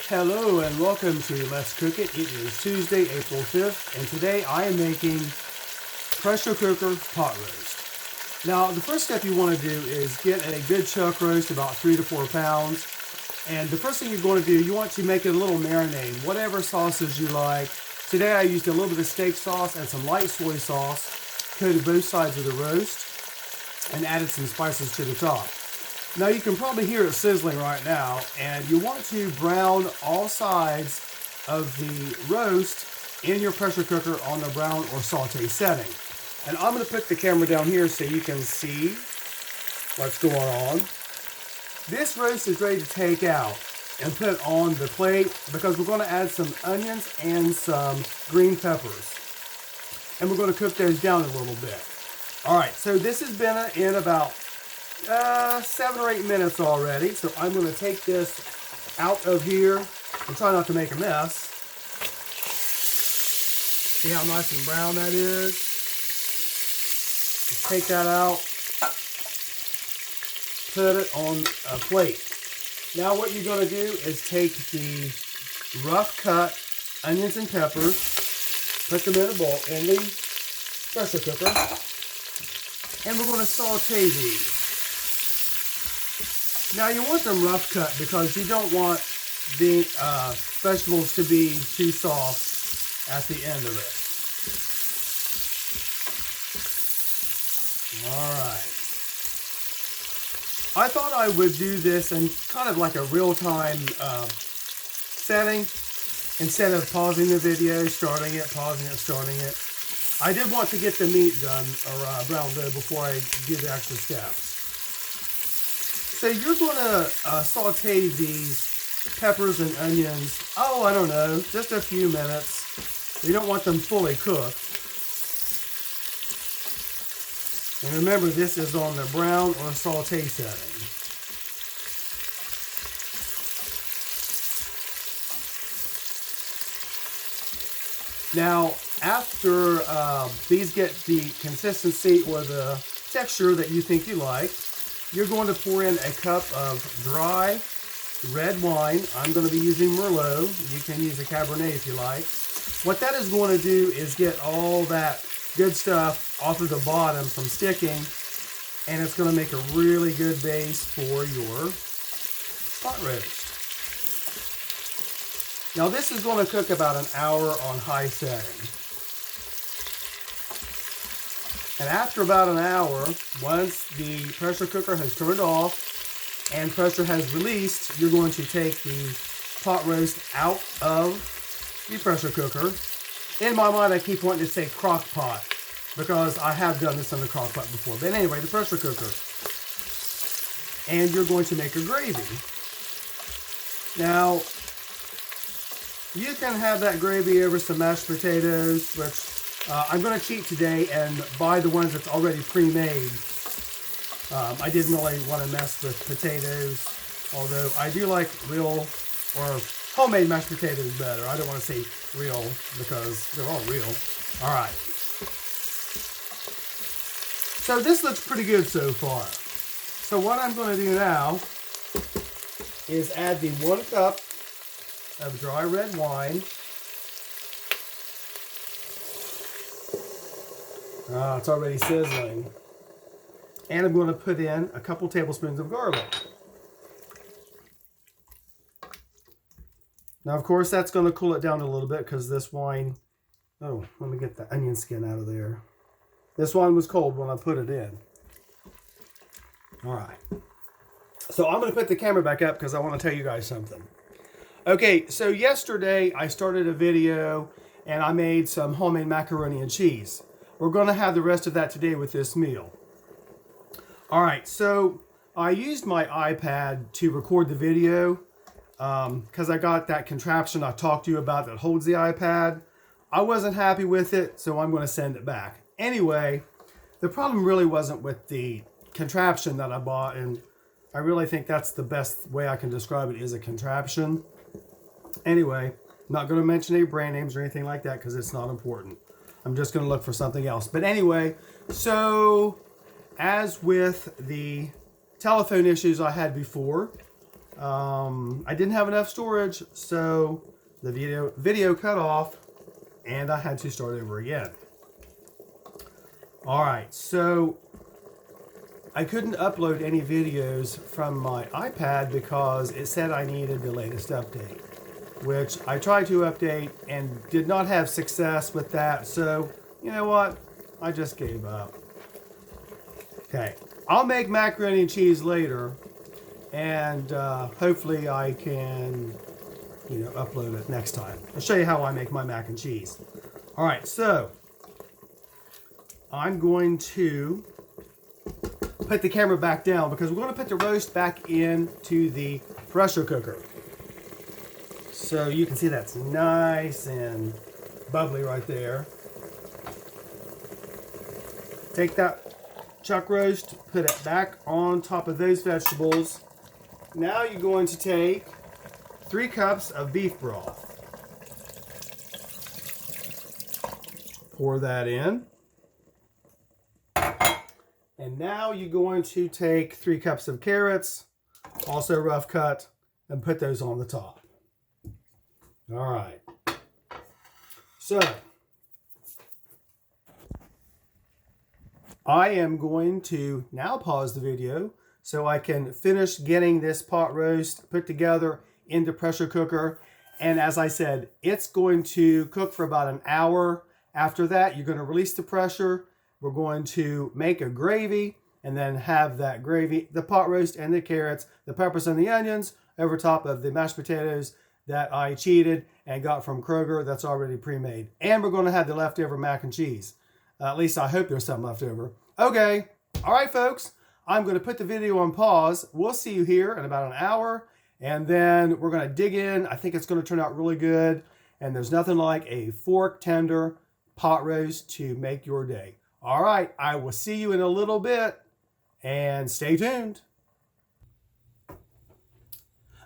Hello and welcome to Let's Cook It. It is Tuesday, April 5th, and today I am making pressure cooker pot roast. Now, the first step you want to do is get a good chuck roast, about 3 to 4 pounds. And the first thing you're going to do, you want to make it a little marinade, whatever sauces you like. Today I used a little bit of steak sauce and some light soy sauce, coated both sides of the roast, and added some spices to the top. Now you can probably hear it sizzling right now, and you want to brown all sides of the roast in your pressure cooker on the brown or saute setting. And I'm going to put the camera down here so you can see what's going on. This roast is ready to take out and put on the plate because we're going to add some onions and some green peppers. And we're going to cook those down a little bit. Alright, so this has been in about 7 or 8 minutes already, so I'm going to take this out of here and try not to make a mess. See how nice and brown that is? Just take that out, put it on a plate. Now what you're going to do is take the rough cut onions and peppers, put them in a bowl in the pressure cooker, and we're going to saute these. Now you want them rough cut because you don't want the vegetables to be too soft at the end of it. Alright. I thought I would do this in kind of like a real-time setting instead of pausing the video, starting it, pausing it, starting it. I did want to get the meat done or browned though before I do the extra steps. So you're going to saute these peppers and onions, I don't know, just a few minutes. You don't want them fully cooked. And remember, this is on the brown or saute setting. Now, after these get the consistency or the texture that you think you like, you're going to pour in a cup of dry red wine. I'm going to be using Merlot. You can use a Cabernet if you like. What that is going to do is get all that good stuff off of the bottom from sticking, and it's going to make a really good base for your pot roast. Now this is going to cook about an hour on high setting. And after about an hour, once the pressure cooker has turned off and pressure has released, you're going to take the pot roast out of the pressure cooker. In my mind, I keep wanting to say crock pot because I have done this on the crock pot before. But anyway, the pressure cooker. And you're going to make a gravy. Now, you can have that gravy over some mashed potatoes, which I'm going to cheat today and buy the ones that's already pre-made. I didn't really want to mess with potatoes, although I do like real or homemade mashed potatoes better. I don't want to say real because they're all real. All right. So this looks pretty good so far. So what I'm going to do now is add the 1 cup of dry red wine. It's already sizzling. And I'm going to put in a couple tablespoons of garlic. Now, of course, that's going to cool it down a little bit because this wine... Oh, let me get the onion skin out of there. This wine was cold when I put it in. All right. So I'm going to put the camera back up because I want to tell you guys something. Okay, so yesterday I started a video and I made some homemade macaroni and cheese. We're going to have the rest of that today with this meal. All right, so I used my iPad to record the video because I got that contraption I talked to you about that holds the iPad. I wasn't happy with it, so I'm going to send it back. Anyway, the problem really wasn't with the contraption that I bought, and I really think that's the best way I can describe it is a contraption. Anyway, I'm not going to mention any brand names or anything like that because it's not important. I'm just going to look for something else. But anyway, so as with the telephone issues I had before, I didn't have enough storage, so the video cut off and I had to start over again. Alright, so I couldn't upload any videos from my iPad because it said I needed the latest update, which I tried to update and did not have success with that, so you know what? I just gave up. Okay, I'll make macaroni and cheese later, and hopefully I can, upload it next time. I'll show you how I make my mac and cheese. All right, so I'm going to put the camera back down because we're going to put the roast back into the pressure cooker. So you can see that's nice and bubbly right there. Take that chuck roast, put it back on top of those vegetables. Now you're going to take 3 cups of beef broth. Pour that in. And now you're going to take 3 cups of carrots, also rough cut, and put those on the top. All right. So I am going to now pause the video so I can finish getting this pot roast put together in the pressure cooker. And as I said, it's going to cook for about an hour. After that, you're going to release the pressure. We're going to make a gravy and then have that gravy, the pot roast and the carrots, the peppers and the onions over top of the mashed potatoes that I cheated and got from Kroger that's already pre-made. And we're going to have the leftover mac and cheese. At least I hope there's some left over. Okay. All right, folks. I'm going to put the video on pause. We'll see you here in about an hour. And then we're going to dig in. I think it's going to turn out really good. And there's nothing like a fork tender pot roast to make your day. All right. I will see you in a little bit. And stay tuned.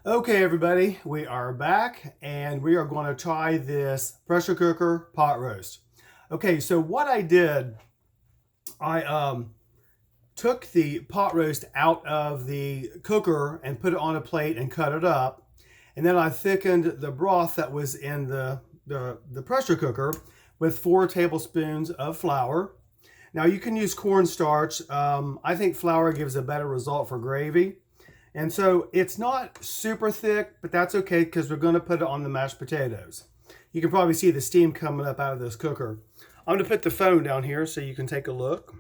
Okay, everybody. We are back. And we are going to try this pressure cooker pot roast. Okay, so what I did, I took the pot roast out of the cooker and put it on a plate and cut it up. And then I thickened the broth that was in the pressure cooker with 4 tablespoons of flour. Now you can use cornstarch. I think flour gives a better result for gravy. And so it's not super thick, but that's okay because we're going to put it on the mashed potatoes. You can probably see the steam coming up out of this cooker. I'm going to put the phone down here so you can take a look.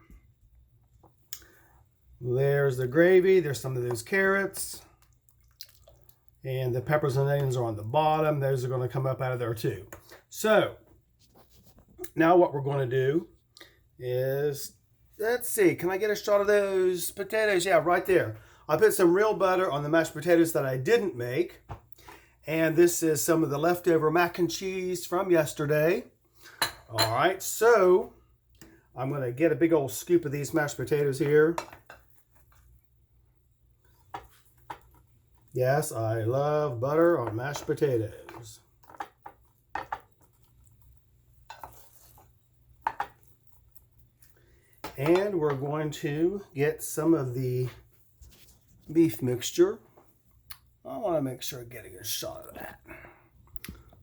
There's the gravy. There's some of those carrots. And the peppers and onions are on the bottom. Those are going to come up out of there too. So, now what we're going to do is, let's see, can I get a shot of those potatoes? Yeah, right there. I put some real butter on the mashed potatoes that I didn't make. And this is some of the leftover mac and cheese from yesterday. All right, so I'm going to get a big old scoop of these mashed potatoes here. Yes, I love butter on mashed potatoes. And we're going to get some of the beef mixture. I want to make sure I'm getting a shot of that.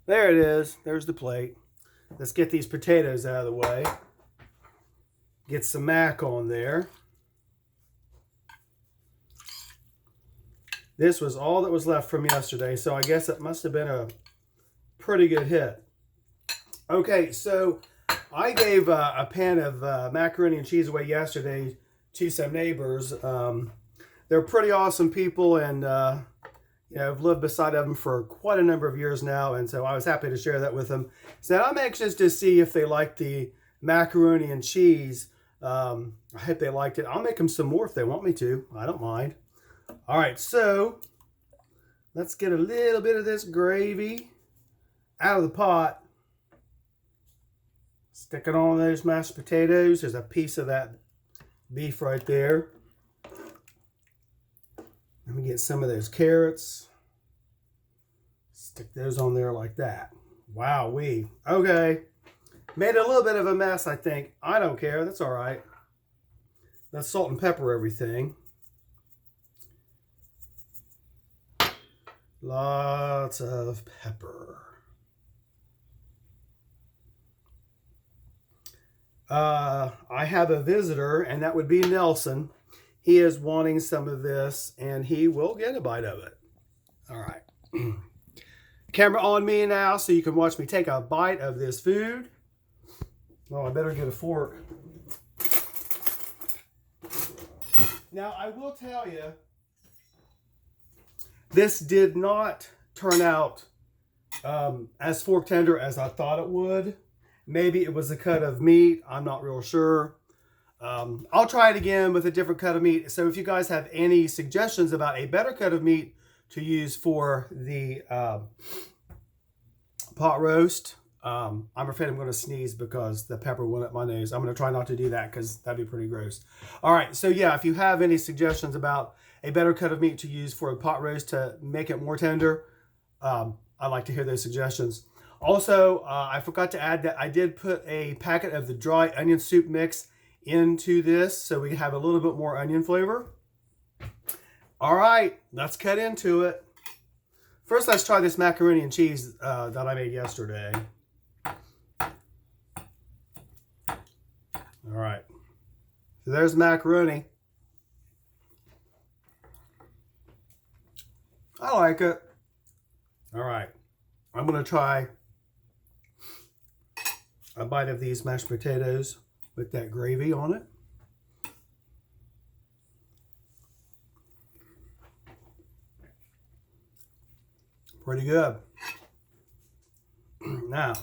There it is. There's the plate. Let's get these potatoes out of the way. Get some mac on there. This was all that was left from yesterday, so I guess it must have been a pretty good hit. Okay, so I gave a pan of macaroni and cheese away yesterday to some neighbors. They're pretty awesome people, and I've lived beside them for quite a number of years now, and so I was happy to share that with them. So I'm anxious to see if they like the macaroni and cheese. I hope they liked it. I'll make them some more if they want me to. I don't mind. All right, so let's get a little bit of this gravy out of the pot. Stick it on those mashed potatoes. There's a piece of that beef right there. Let me get some of those carrots. Stick those on there like that. Wow-wee. Okay. Made a little bit of a mess, I think. I don't care. That's all right. Let's salt and pepper everything. Lots of pepper. I have a visitor, and that would be Nelson. He is wanting some of this, and he will get a bite of it. All right. Camera on me now so you can watch me take a bite of this food. Oh, I better get a fork. Now, I will tell you, this did not turn out as fork tender as I thought it would. Maybe it was a cut of meat. I'm not real sure. I'll try it again with a different cut of meat. So if you guys have any suggestions about a better cut of meat to use for the pot roast, I'm afraid I'm going to sneeze because the pepper went up my nose. I'm going to try not to do that because that'd be pretty gross. All right, so yeah, if you have any suggestions about a better cut of meat to use for a pot roast to make it more tender, I'd like to hear those suggestions. Also, I forgot to add that I did put a packet of the dry onion soup mix into this so we have a little bit more onion flavor. All right, let's cut into it. First, let's try this macaroni and cheese that I made yesterday. All right, so there's macaroni. I like it. All right, I'm gonna try a bite of these mashed potatoes with that gravy on it. Pretty good. Now,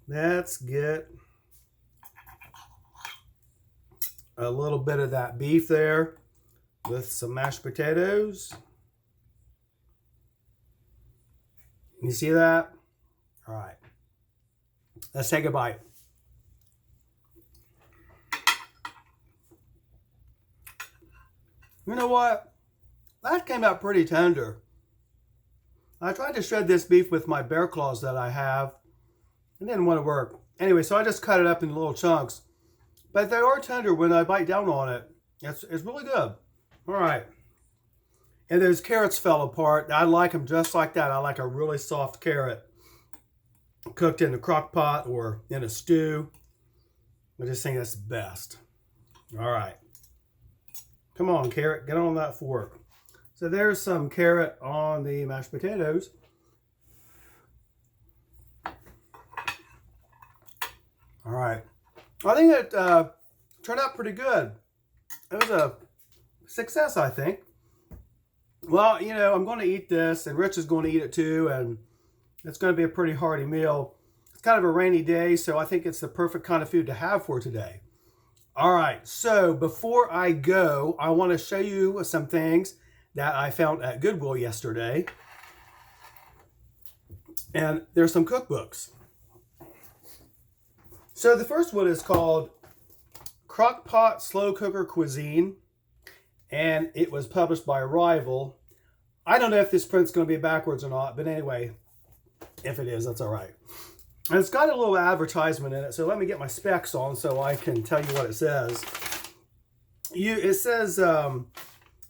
let's get a little bit of that beef there with some mashed potatoes. You see that? All right. Let's take a bite. You know what? That came out pretty tender. I tried to shred this beef with my bear claws that I have. It didn't want to work. Anyway, so I just cut it up in little chunks. But they are tender when I bite down on it. It's really good. All right. And those carrots fell apart. I like them just like that. I like a really soft carrot cooked in a crock pot or in a stew. I just think that's the best. All right. Come on, carrot. Get on that fork. So there's some carrot on the mashed potatoes. All right. I think it turned out pretty good. It was a success, I think. Well, you know, I'm going to eat this, and Rich is going to eat it too, and it's going to be a pretty hearty meal. It's kind of a rainy day, so I think it's the perfect kind of food to have for today. All right, so before I go, I want to show you some things that I found at Goodwill yesterday. And there's some cookbooks. So the first one is called Crockpot Slow Cooker Cuisine, and it was published by Rival. I don't know if this print's going to be backwards or not, but anyway, if it is, that's all right. And it's got a little advertisement in it, so let me get my specs on so I can tell you what it says. It says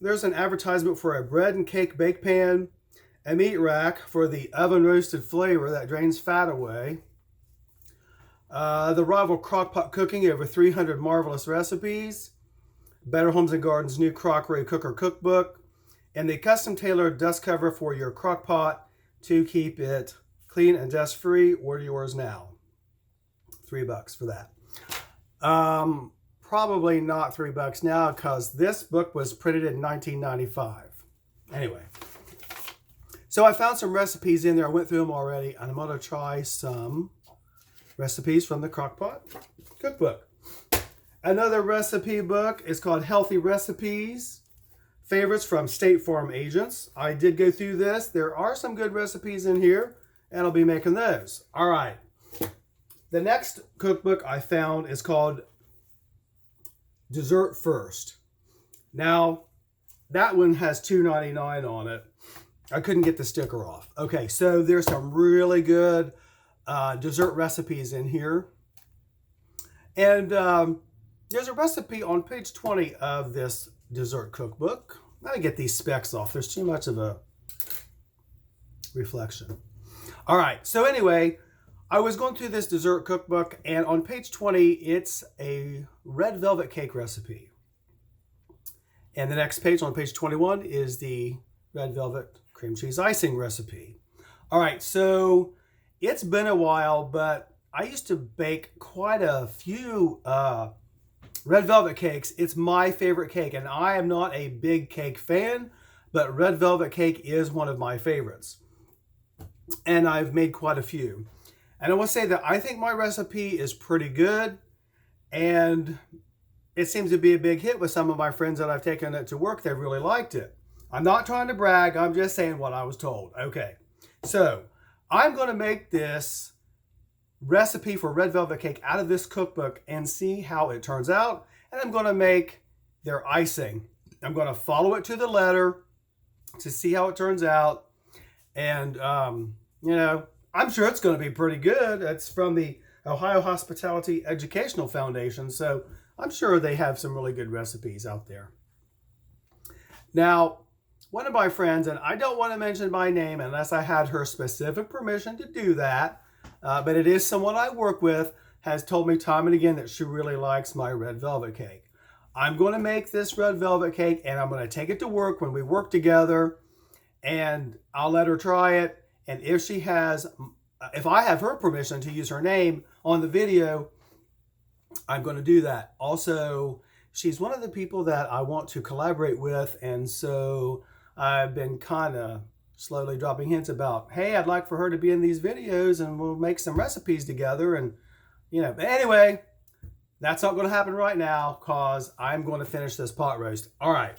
there's an advertisement for a bread and cake bake pan, a meat rack for the oven roasted flavor that drains fat away, the Rival Crockpot Cooking, over 300 marvelous recipes, Better Homes and Gardens new Crockery Cooker Cookbook, and the custom tailored dust cover for your crock pot to keep it clean and dust free. Order yours now. $3 for that. Probably not $3 now because this book was printed in 1995. Anyway, so I found some recipes in there. I went through them already, and I'm going to try some recipes from the Crockpot Cookbook. Another recipe book is called Healthy Recipes, Favorites from State Farm Agents. I did go through this. There are some good recipes in here, and I'll be making those. All right. The next cookbook I found is called Dessert First. Now, that one has $2.99 on it. I couldn't get the sticker off. Okay, so there's some really good dessert recipes in here. And there's a recipe on page 20 of this dessert cookbook. Let me get these specs off. There's too much of a reflection. All right, so anyway, I was going through this dessert cookbook, and on page 20, it's a red velvet cake recipe. And the next page, on page 21, is the red velvet cream cheese icing recipe. All right, so it's been a while, but I used to bake quite a few red velvet cakes. It's my favorite cake, and I am not a big cake fan, but red velvet cake is one of my favorites. And I've made quite a few. And I will say that I think my recipe is pretty good, and it seems to be a big hit with some of my friends that I've taken it to work. They've really liked it. I'm not trying to brag. I'm just saying what I was told. Okay, so I'm going to make this recipe for red velvet cake out of this cookbook and see how it turns out. And I'm going to make their icing. I'm going to follow it to the letter to see how it turns out. And, you know, I'm sure it's going to be pretty good. It's from the Ohio Hospitality Educational Foundation, so I'm sure they have some really good recipes out there. Now, one of my friends, and I don't want to mention my name unless I had her specific permission to do that, but it is someone I work with, has told me time and again that she really likes my red velvet cake. I'm going to make this red velvet cake, and I'm going to take it to work when we work together, and I'll let her try it. And if I have her permission to use her name on the video, I'm going to do that. Also, she's one of the people that I want to collaborate with, and so I've been kind of slowly dropping hints about, hey, I'd like for her to be in these videos, and we'll make some recipes together. And, you know, but anyway, that's not going to happen right now because I'm going to finish this pot roast. All right.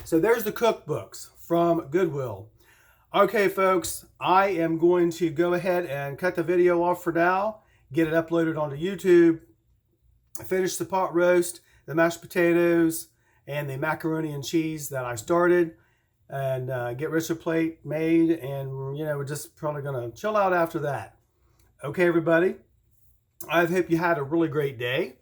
So there's the cookbooks from Goodwill. Okay, folks, I am going to go ahead and cut the video off for now, get it uploaded onto YouTube, finish the pot roast, the mashed potatoes, and the macaroni and cheese that I started, and get Richard plate made, and, you know, we're just probably going to chill out after that. Okay, everybody, I hope you had a really great day,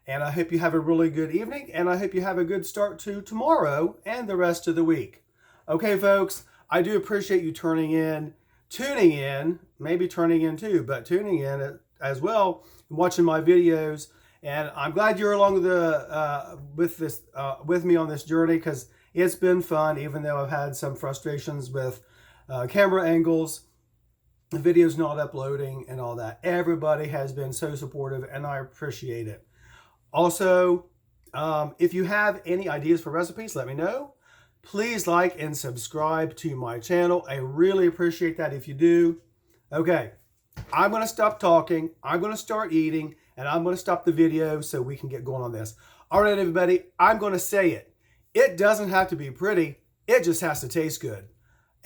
and I hope you have a really good evening, and I hope you have a good start to tomorrow and the rest of the week. Okay, folks, I do appreciate you tuning in, maybe turning in too, but tuning in as well, and watching my videos. And I'm glad you're along with me on this journey, because it's been fun, even though I've had some frustrations with camera angles, the videos not uploading, and all that. Everybody has been so supportive, and I appreciate it. Also, if you have any ideas for recipes, let me know. Please like and subscribe to my channel. I really appreciate that if you do. Okay, I'm going to stop talking. I'm going to start eating, and I'm going to stop the video so we can get going on this. All right, everybody, I'm going to say it. It doesn't have to be pretty. It just has to taste good.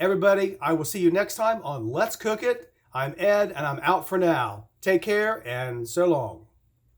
Everybody, I will see you next time on Let's Cook It. I'm Ed, and I'm out for now. Take care, and so long.